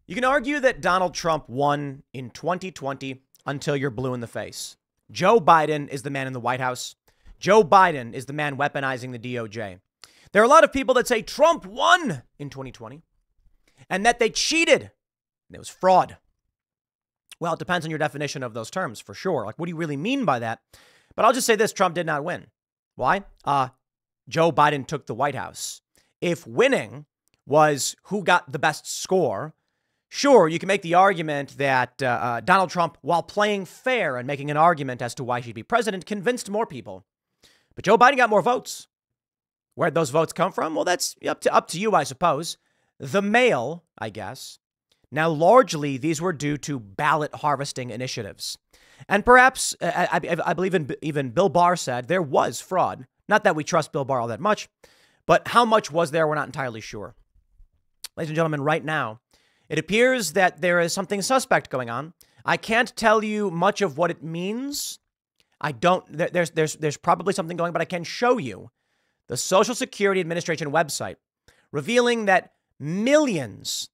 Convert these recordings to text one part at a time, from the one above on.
You can argue that Donald Trump won in 2020 until you're blue in the face. Joe Biden is the man in the White House. Joe Biden is the man weaponizing the DOJ. There are a lot of people that say Trump won in 2020 and that they cheated. It was fraud. Well, it depends on your definition of those terms, for sure. Like, what do you really mean by that? But I'll just say this, Trump did not win. Why? Joe Biden took the White House. If winning was who got the best score, sure, you can make the argument that Donald Trump, while playing fair and making an argument as to why he'd be president, convinced more people. But Joe Biden got more votes. Where'd those votes come from? Well, that's up to you, I suppose. The mail, I guess. Now, largely, these were due to ballot harvesting initiatives. And perhaps, I believe even Bill Barr said there was fraud. Not that we trust Bill Barr all that much, but how much was there, we're not entirely sure. Ladies and gentlemen, right now, it appears that there is something suspect going on. I can't tell you much of what it means. There's probably something going, but I can show you the Social Security Administration website revealing that millions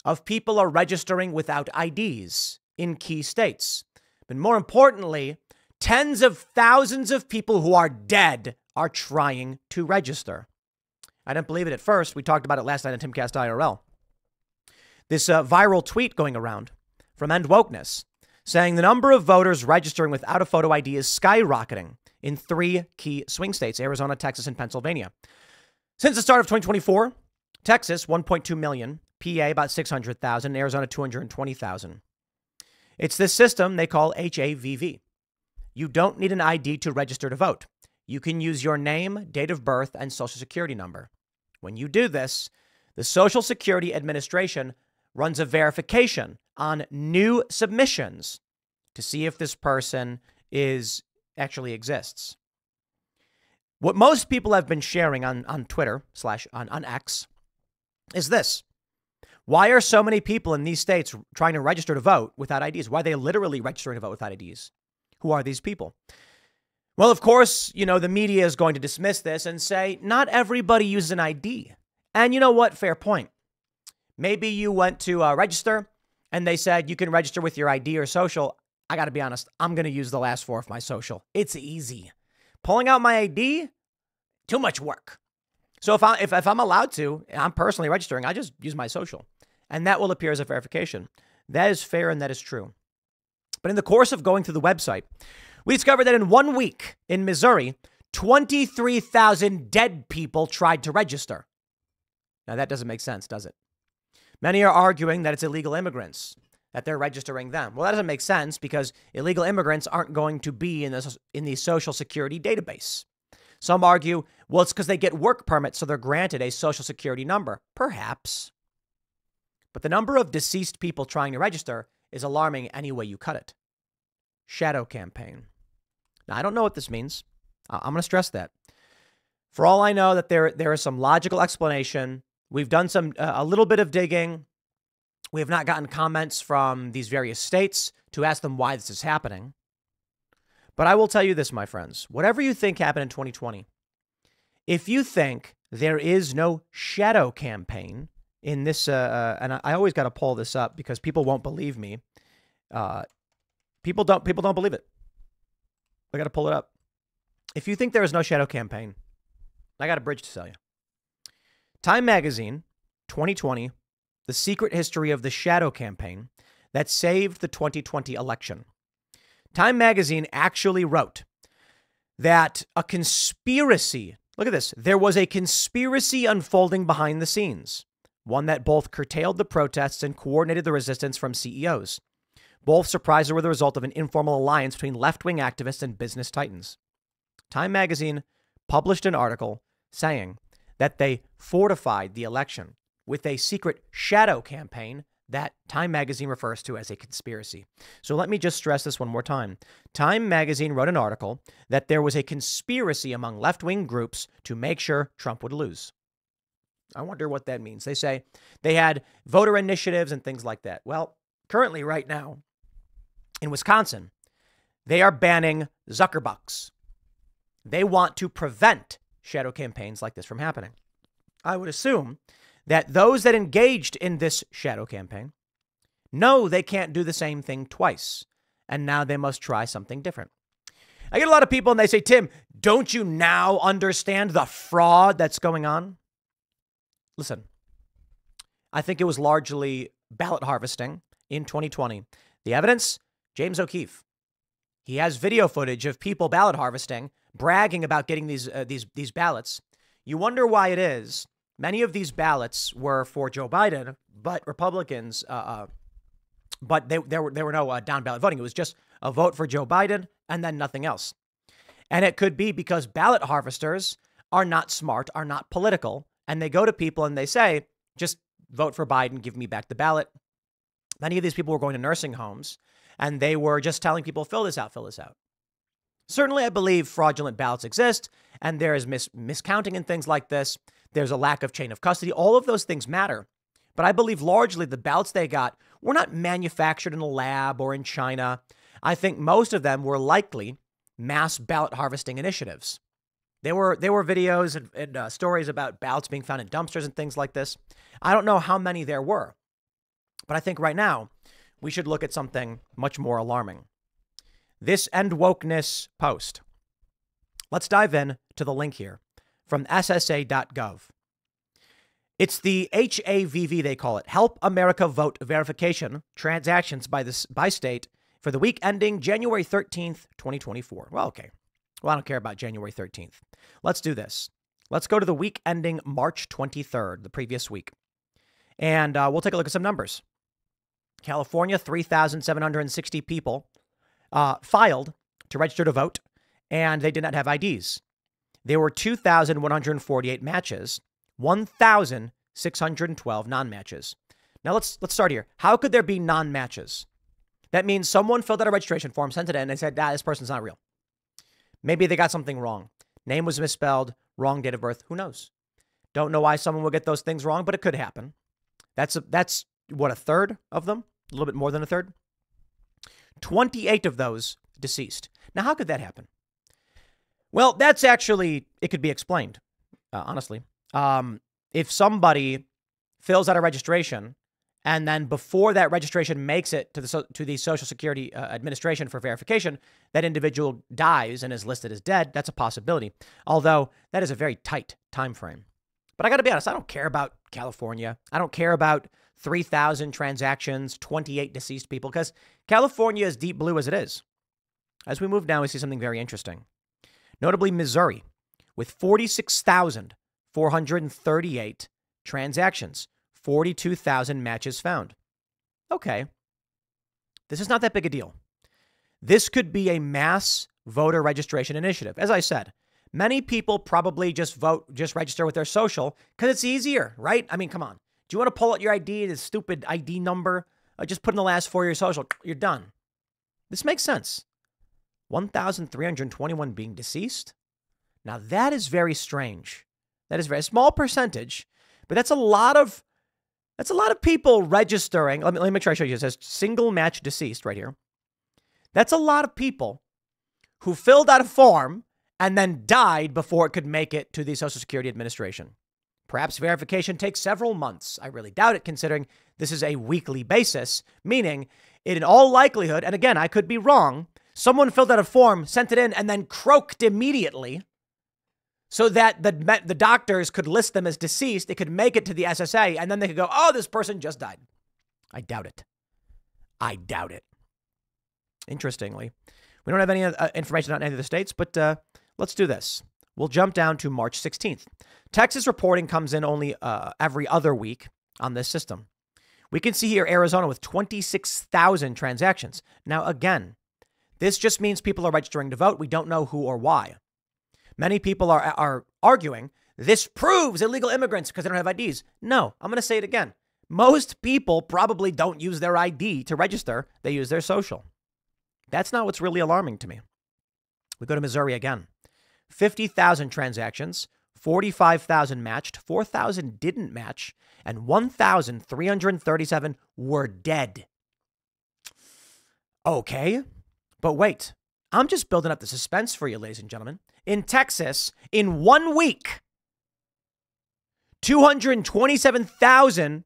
of people are registering without IDs in key states. But more importantly, tens of thousands of people who are dead are trying to register. I didn't believe it at first. We talked about it last night on Timcast IRL. This viral tweet going around from End Wokeness saying the number of voters registering without a photo ID is skyrocketing in 3 key swing states, Arizona, Texas, and Pennsylvania. Since the start of 2024, Texas, 1.2 million, PA, about 600,000, Arizona, 220,000. It's this system they call HAVV. You don't need an ID to register to vote. You can use your name, date of birth, and social security number. When you do this, the Social Security Administration runs a verification on new submissions to see if this person actually exists. What most people have been sharing on Twitter / on X is this. Why are so many people in these states trying to register to vote without IDs? Why are they literally registering to vote without IDs? Who are these people? Well, of course, the media is going to dismiss this and say not everybody uses an ID. And you know what? Fair point. Maybe you went to register and they said you can register with your ID or social. I got to be honest. I'm going to use the last 4 of my social. It's easy. Pulling out my ID, too much work. So if I'm allowed to, I'm personally registering, I just use my social. And that will appear as a verification. That is fair and that is true. But in the course of going through the website, we discovered that in 1 week in Missouri, 23,000 dead people tried to register. Now, that doesn't make sense, does it? Many are arguing that it's illegal immigrants, that they're registering them. Well, that doesn't make sense because illegal immigrants aren't going to be in the Social Security database. Some argue, well, it's because they get work permits, so they're granted a Social Security number. Perhaps. But the number of deceased people trying to register is alarming any way you cut it. Shadow campaign. Now, I don't know what this means. I'm going to stress that. For all I know, that there is some logical explanation. We've done a little bit of digging. We have not gotten comments from these various states to ask them why this is happening. But I will tell you this, my friends. Whatever you think happened in 2020, if you think there is no shadow campaign in this, and I always got to pull this up because people won't believe me. People don't believe it. I got to pull it up. If you think there is no shadow campaign, I got a bridge to sell you. Time Magazine, 2020, The Secret History of the Shadow Campaign That Saved the 2020 Election. Time Magazine actually wrote that a conspiracy, look at this, there was a conspiracy unfolding behind the scenes, one that both curtailed the protests and coordinated the resistance from CEOs. Both surprises were the result of an informal alliance between left-wing activists and business titans. Time Magazine published an article saying that they fortified the election with a secret shadow campaign that Time Magazine refers to as a conspiracy. So let me just stress this one more time. Time Magazine wrote an article that there was a conspiracy among left-wing groups to make sure Trump would lose. I wonder what that means. They say they had voter initiatives and things like that. Well, currently right now in Wisconsin, they are banning Zuckerbucks. They want to prevent shadow campaigns like this from happening. I would assume that those that engaged in this shadow campaign know they can't do the same thing twice, and now they must try something different. I get a lot of people and they say, Tim, don't you now understand the fraud that's going on? Listen, I think it was largely ballot harvesting in 2020. The evidence, James O'Keefe. He has video footage of people ballot harvesting, bragging about getting these ballots. You wonder why it is. Many of these ballots were for Joe Biden, but Republicans, but there were no down ballot voting. It was just a vote for Joe Biden and then nothing else. And it could be because ballot harvesters are not smart, are not political, and they go to people and they say, just vote for Biden, give me back the ballot. Many of these people were going to nursing homes and they were just telling people, fill this out, fill this out. Certainly, I believe fraudulent ballots exist and there is miscounting and things like this. There's a lack of chain of custody. All of those things matter. But I believe largely the ballots they got were not manufactured in a lab or in China. I think most of them were likely mass ballot harvesting initiatives. There were videos and stories about ballots being found in dumpsters and things like this. I don't know how many there were, but I think right now we should look at something much more alarming. This End Wokeness post. Let's dive in to the link here from SSA.gov. It's the HAVV, they call it, Help America Vote Verification Transactions by State for the week ending January 13th, 2024. Well, okay. Well, I don't care about January 13th. Let's do this. Let's go to the week ending March 23rd, the previous week. And we'll take a look at some numbers. California, 3,760 people filed to register to vote, and they did not have IDs. There were 2,148 matches, 1,612 non-matches. Now let's start here. How could there be non-matches? That means someone filled out a registration form, sent it in, and they said, this person's not real. Maybe they got something wrong. Name was misspelled, wrong date of birth. Who knows? Don't know why someone would get those things wrong, but it could happen. That's what, a third of them? A little bit more than a third? 28 of those deceased. Now, how could that happen? Well, that's actually, it could be explained, honestly. If somebody fills out a registration and then before that registration makes it to the Social Security Administration for verification, that individual dies and is listed as dead, that's a possibility. Although that is a very tight time frame. But I got to be honest, I don't care about California. I don't care about 3,000 transactions, 28 deceased people, because California is deep blue as it is. As we move down, we see something very interesting. Notably, Missouri, with 46,438 transactions, 42,000 matches found. Okay. This is not that big a deal. This could be a mass voter registration initiative. As I said, many people probably just register with their social because it's easier, right? I mean, come on. Do you want to pull out your ID, this stupid ID number? Just put in the last 4 of your social. You're done. This makes sense. 1,321 being deceased. Now that is very strange. That is very small percentage, but that's a lot of people registering. Let me make sure I show you. It says single match deceased right here. That's a lot of people who filled out a form and then died before it could make it to the Social Security Administration. Perhaps verification takes several months. I really doubt it, considering this is a weekly basis, meaning in all likelihood, and again, I could be wrong, someone filled out a form, sent it in, and then croaked immediately so that the doctors could list them as deceased. They could make it to the SSA, and then they could go, oh, this person just died. I doubt it. I doubt it. Interestingly, we don't have any information on any of the states, but let's do this. We'll jump down to March 16th. Texas reporting comes in only every other week on this system. We can see here Arizona with 26,000 transactions. Now, again, this just means people are registering to vote. We don't know who or why. Many people are arguing this proves illegal immigrants because they don't have IDs. No, I'm going to say it again. Most people probably don't use their ID to register. They use their social. That's not what's really alarming to me. We go to Missouri again. 50,000 transactions, 45,000 matched, 4,000 didn't match, and 1,337 were dead. Okay, but wait, I'm just building up the suspense for you, ladies and gentlemen. In Texas, in 1 week, 227,000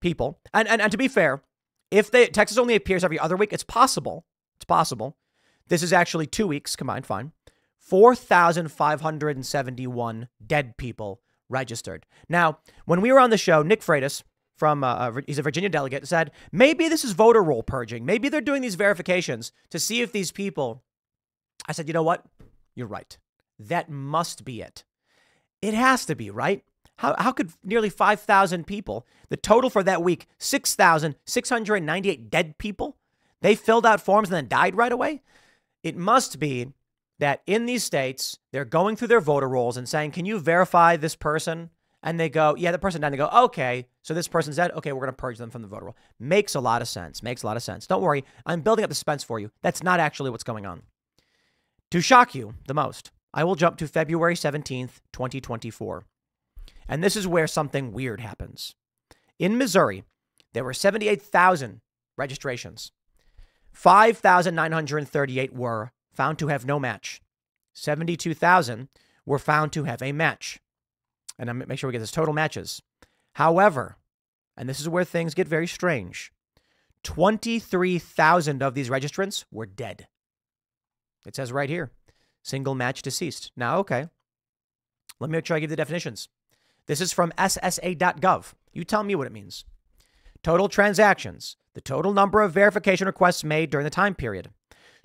people, and to be fair, If Texas only appears every other week, it's possible. It's possible. This is actually 2 weeks combined. Fine. 4,571 dead people registered. Now, when we were on the show, Nick Freitas from he's a Virginia delegate, said maybe this is voter roll purging. Maybe they're doing these verifications to see if these people. I said, you know what? You're right. That must be it. It has to be, right? How could nearly 5,000 people, the total for that week, 6,698 dead people, they filled out forms and then died right away? It must be that in these states, they're going through their voter rolls and saying, can you verify this person? And they go, yeah, the person died. And they go, okay, so this person's dead. Okay, we're going to purge them from the voter roll. Makes a lot of sense. Makes a lot of sense. Don't worry. I'm building up the suspense for you. That's not actually what's going on. To shock you the most, I will jump to February 17th, 2024. And this is where something weird happens. In Missouri, there were 78,000 registrations. 5,938 were found to have no match. 72,000 were found to have a match. And I'm going to make sure we get this total matches. However, and this is where things get very strange, 23,000 of these registrants were dead. It says right here, single match deceased. Now, okay, let me make sure I give the definitions. This is from ssa.gov. You tell me what it means. Total transactions, the total number of verification requests made during the time period.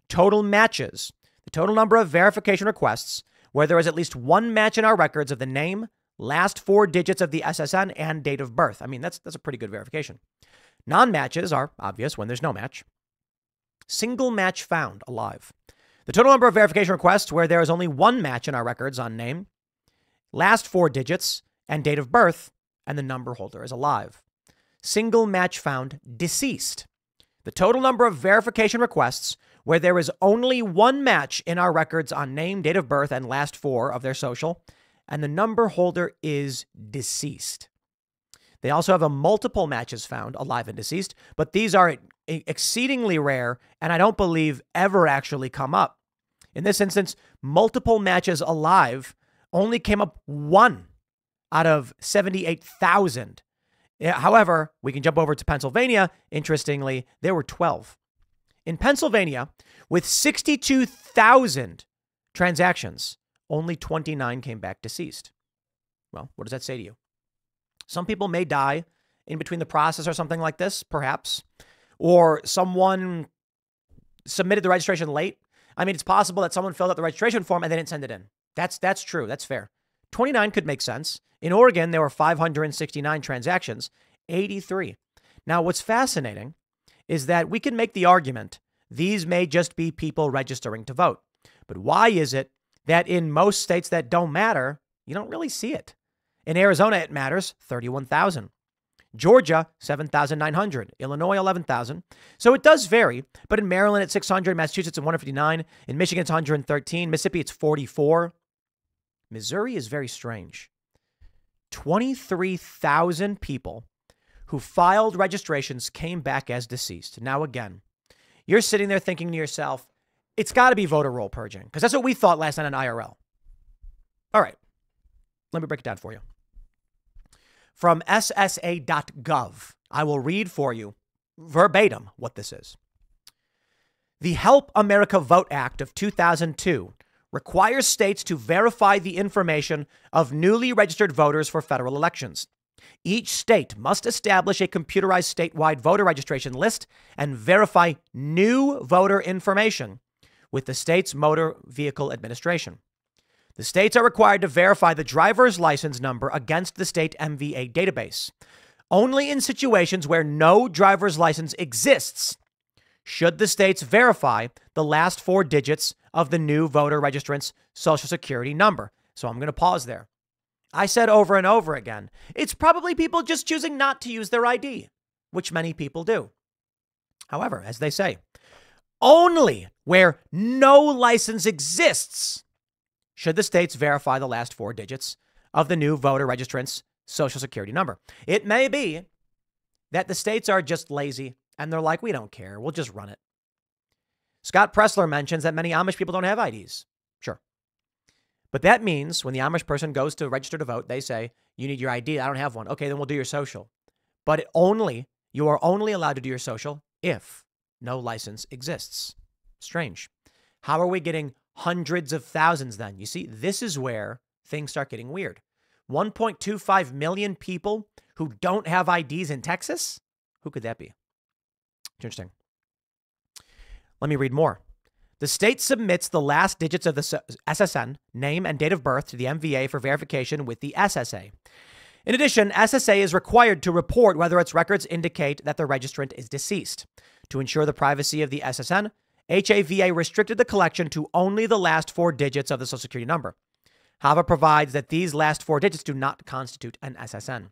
Total matches, the total number of verification requests where there is at least one match in our records of the name, last 4 digits of the SSN, and date of birth. I mean, that's a pretty good verification. Non-matches are obvious when there's no match. Single match found alive. The total number of verification requests where there is only one match in our records on name, last 4 digits, and date of birth, and the number holder is alive. Single match found deceased. The total number of verification requests where there is only one match in our records on name, date of birth, and last 4 of their social, and the number holder is deceased. They also have a multiple matches found, alive and deceased, but these are exceedingly rare and I don't believe ever actually come up. In this instance, multiple matches alive only came up 1 out of 78,000. However, we can jump over to Pennsylvania. Interestingly, there were 12. In Pennsylvania, with 62,000 transactions, only 29 came back deceased. Well, what does that say to you? Some people may die in between the process or something like this, perhaps. Or someone submitted the registration late. I mean, it's possible that someone filled out the registration form and they didn't send it in. That's true. That's fair. 29 could make sense. In Oregon, there were 569 transactions, 83. Now, what's fascinating is that we can make the argument these may just be people registering to vote. But why is it that in most states that don't matter, you don't really see it? In Arizona, it matters, 31,000. Georgia, 7,900. Illinois, 11,000. So it does vary. But in Maryland, it's 600. Massachusetts, it's 159. In Michigan, it's 113. Mississippi, it's 44. Missouri is very strange. 23,000 people who filed registrations came back as deceased. Now, again, you're sitting there thinking to yourself, it's got to be voter roll purging, because that's what we thought last night on IRL. All right, let me break it down for you. From ssa.gov, I will read for you verbatim what this is. The Help America Vote Act of 2002 requires states to verify the information of newly registered voters for federal elections. Each state must establish a computerized statewide voter registration list and verify new voter information with the state's Motor Vehicle Administration. The states are required to verify the driver's license number against the state MVA database. Only in situations where no driver's license exists should the states verify the last 4 digits of the new voter registrant's social security number. So I'm going to pause there. I said over and over again, it's probably people just choosing not to use their ID, which many people do. However, as they say, only where no license exists should the states verify the last 4 digits of the new voter registrant's social security number. It may be that the states are just lazy and they're like, we don't care. We'll just run it. Scott Pressler mentions that many Amish people don't have IDs. Sure. But that means when the Amish person goes to register to vote, they say, you need your ID. I don't have one. Okay, then we'll do your social. But only You are only allowed to do your social if no license exists. Strange. How are we getting hundreds of thousands then? You see, this is where things start getting weird. 1.25 million people who don't have IDs in Texas? Who could that be? Interesting. Let me read more. The state submits the last digits of the SSN, name and date of birth, to the MVA for verification with the SSA. In addition, SSA is required to report whether its records indicate that the registrant is deceased. To ensure the privacy of the SSN, HAVA restricted the collection to only the last 4 digits of the Social Security number. HAVA provides that these last 4 digits do not constitute an SSN.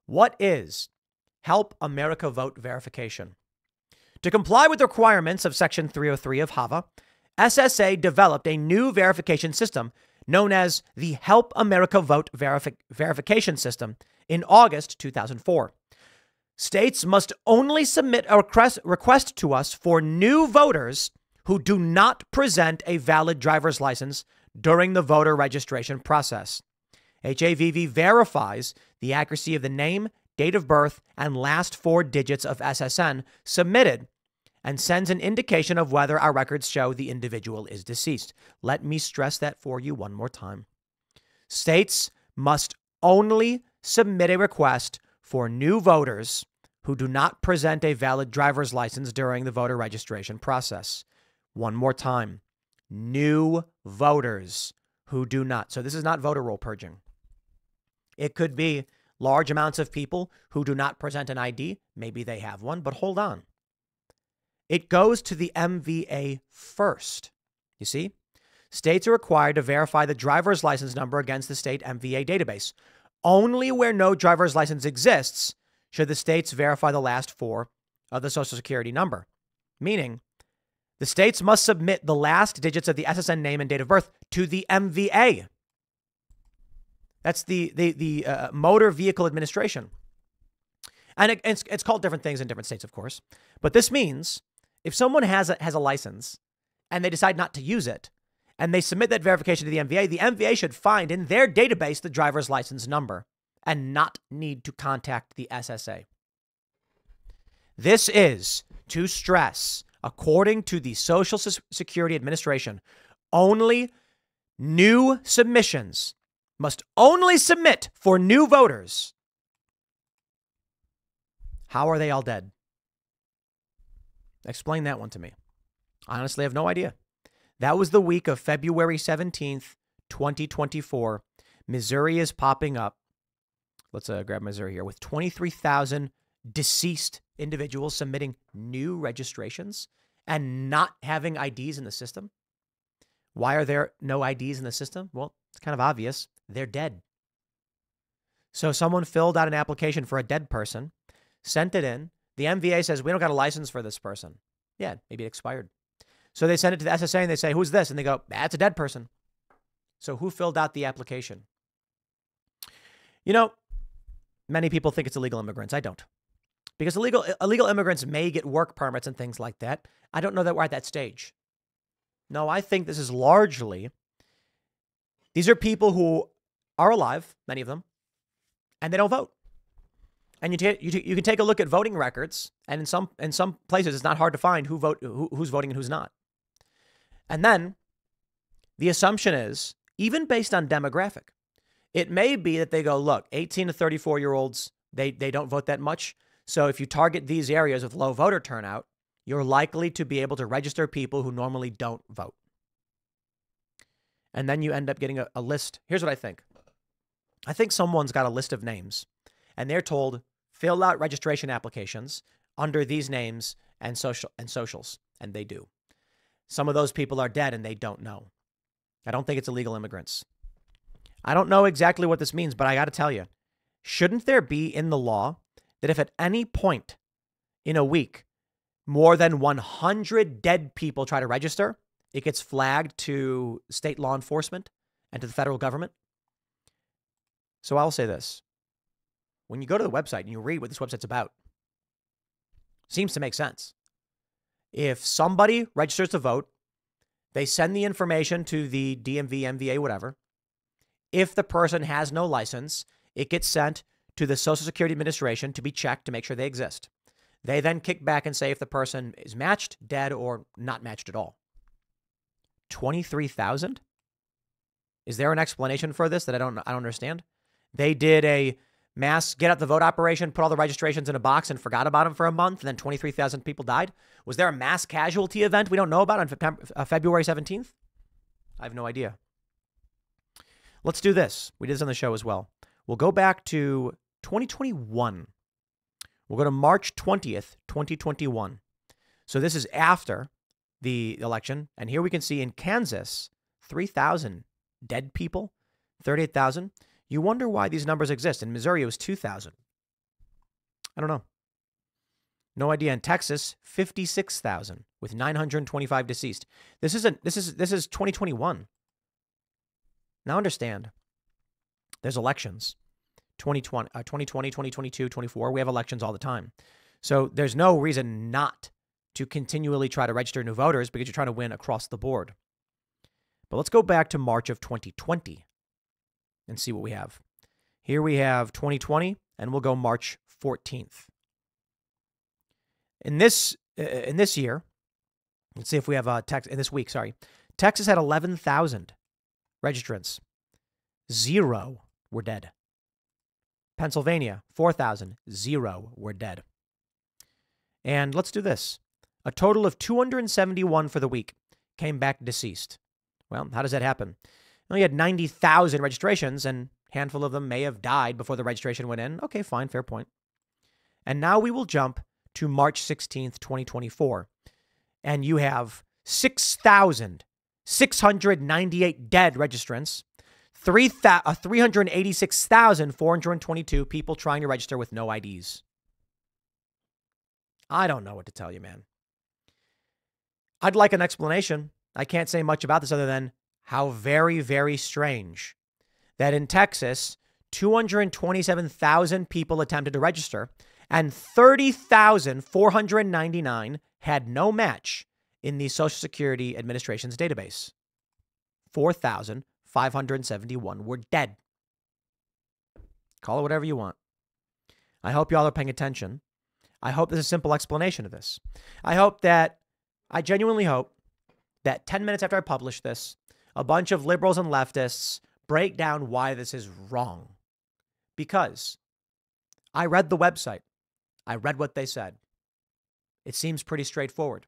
What is Help America Vote verification? To comply with the requirements of Section 303 of HAVA, SSA developed a new verification system known as the Help America Vote verification system in August 2004. States must only submit a request to us for new voters who do not present a valid driver's license during the voter registration process. HAVV verifies the accuracy of the name, date of birth, and last 4 digits of SSN submitted and sends an indication of whether our records show the individual is deceased. Let me stress that for you one more time. States must only submit a request for new voters who do not present a valid driver's license during the voter registration process. One more time. New voters who do not. So this is not voter roll purging. It could be large amounts of people who do not present an ID. Maybe they have one, but hold on. It goes to the MVA first. You see, states are required to verify the driver's license number against the state MVA database. Only where no driver's license exists should the states verify the last 4 of the Social Security number. Meaning, the states must submit the last digits of the SSN name and date of birth to the MVA. That's the Motor Vehicle Administration. And it's called different things in different states, of course. But this means if someone has a license and they decide not to use it and they submit that verification to the MVA should find in their database the driver's license number and not need to contact the SSA. This is to stress, according to the Social Security Administration, only new submissions must only submit for new voters. How are they all dead? Explain that one to me. I honestly have no idea. That was the week of February 17th, 2024. Missouri is popping up. Let's grab Missouri here with 23,000 deceased individuals submitting new registrations and not having IDs in the system. Why are there no IDs in the system? Well, it's kind of obvious. They're dead. So someone filled out an application for a dead person, sent it in. The MVA says, we don't got a license for this person. Yeah, maybe it expired. So they send it to the SSA and they say, who's this? And they go, that's a dead person. So who filled out the application? You know, many people think it's illegal immigrants. I don't. Because illegal immigrants may get work permits and things like that. I don't know that we're at that stage. No, I think this is largely, these are people who are alive, many of them, and they don't vote. And you can take a look at voting records, and in some places it's not hard to find who's voting and who's not. And then the assumption is, even based on demographic, it may be that they go, look, 18 to 34-year-olds, they don't vote that much. So if you target these areas with low voter turnout, you're likely to be able to register people who normally don't vote. And then you end up getting a list. Here's what I think. I think someone's got a list of names, and they're told, fill out registration applications under these names and socials, and they do. Some of those people are dead, and they don't know. I don't think it's illegal immigrants. I don't know exactly what this means, but I got to tell you, shouldn't there be in the law that if at any point in a week more than 100 dead people try to register, it gets flagged to state law enforcement and to the federal government? So I'll say this. When you go to the website and you read what this website's about, seems to make sense. If somebody registers to vote, they send the information to the DMV, MVA, whatever. If the person has no license, it gets sent to the Social Security Administration to be checked to make sure they exist. They then kick back and say if the person is matched, dead, or not matched at all. 23,000? Is there an explanation for this that I don't understand? They did a mass get out the vote operation, put all the registrations in a box and forgot about them for a month, and then 23,000 people died? Was there a mass casualty event we don't know about on February 17th? I have no idea. Let's do this. We did this on the show as well. We'll go back to 2021. We'll go to March 20th, 2021. So this is after the election. And here we can see in Kansas, 3,000 dead people, 38,000. You wonder why these numbers exist. In Missouri, it was 2,000. I don't know. No idea. In Texas, 56,000 with 925 deceased. This is 2021. Now understand, there's elections. 2020, 2022, 24. We have elections all the time. So there's no reason not to continually try to register new voters because you're trying to win across the board. But let's go back to March of 2020 and see what we have. Here we have 2020, and we'll go March 14th. In this year, let's see if we have in this week, Texas had 11,000 registrants. 0 were dead. Pennsylvania, 4,000. 0 were dead. And let's do this. A total of 271 for the week came back deceased. Well, how does that happen? Well, you had 90,000 registrations, and a handful of them may have died before the registration went in. Okay, fine, fair point. And now we will jump to March 16th, 2024. And you have 6,698 dead registrants, 386,422 people trying to register with no IDs. I don't know what to tell you, man. I'd like an explanation. I can't say much about this other than how very, very strange that in Texas, 227,000 people attempted to register and 30,499 had no match in the Social Security Administration's database. 4,571 were dead. Call it whatever you want. I hope y'all are paying attention. I hope there's a simple explanation of this. I genuinely hope that 10 minutes after I publish this, a bunch of liberals and leftists break down why this is wrong. Because I read the website. I read what they said. It seems pretty straightforward.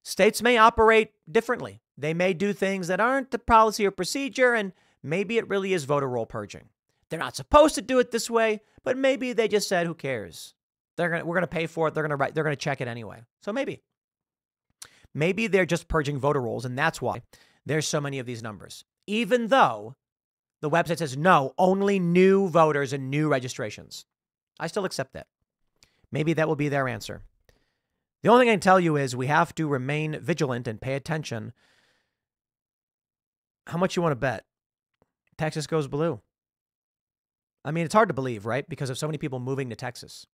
States may operate differently. They may do things that aren't the policy or procedure, and maybe it really is voter roll purging. They're not supposed to do it this way, but maybe they just said, who cares? We're going to pay for it. They're going to check it anyway. So maybe they're just purging voter rolls, and that's why there's so many of these numbers. Even though the website says no, only new voters and new registrations. I still accept that. Maybe that will be their answer. The only thing I can tell you is we have to remain vigilant and pay attention. How much you want to bet Texas goes blue? I mean, it's hard to believe, right? Because of so many people moving to Texas.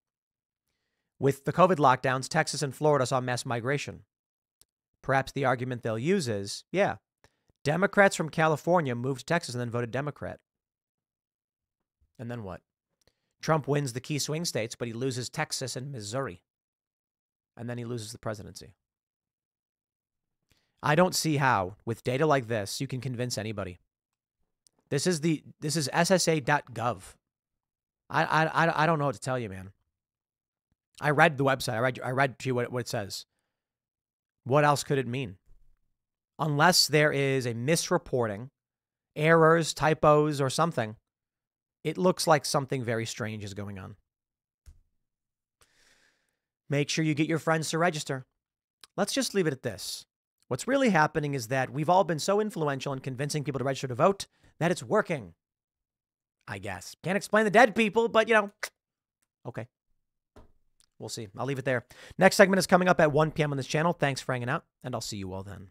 With the COVID lockdowns, Texas and Florida saw mass migration. Perhaps the argument they'll use is, yeah, Democrats from California moved to Texas and then voted Democrat. And then what? Trump wins the key swing states, but he loses Texas and Missouri. And then he loses the presidency. I don't see how, with data like this, you can convince anybody. This is SSA.gov. I don't know what to tell you, man. I read the website. I read to you what it says. What else could it mean? Unless there is a misreporting, errors, typos, or something, it looks like something very strange is going on. Make sure you get your friends to register. Let's just leave it at this. What's really happening is that we've all been so influential in convincing people to register to vote that it's working. I guess. Can't explain the dead people, but, okay. We'll see. I'll leave it there. Next segment is coming up at 1 p.m. on this channel. Thanks for hanging out, and I'll see you all then.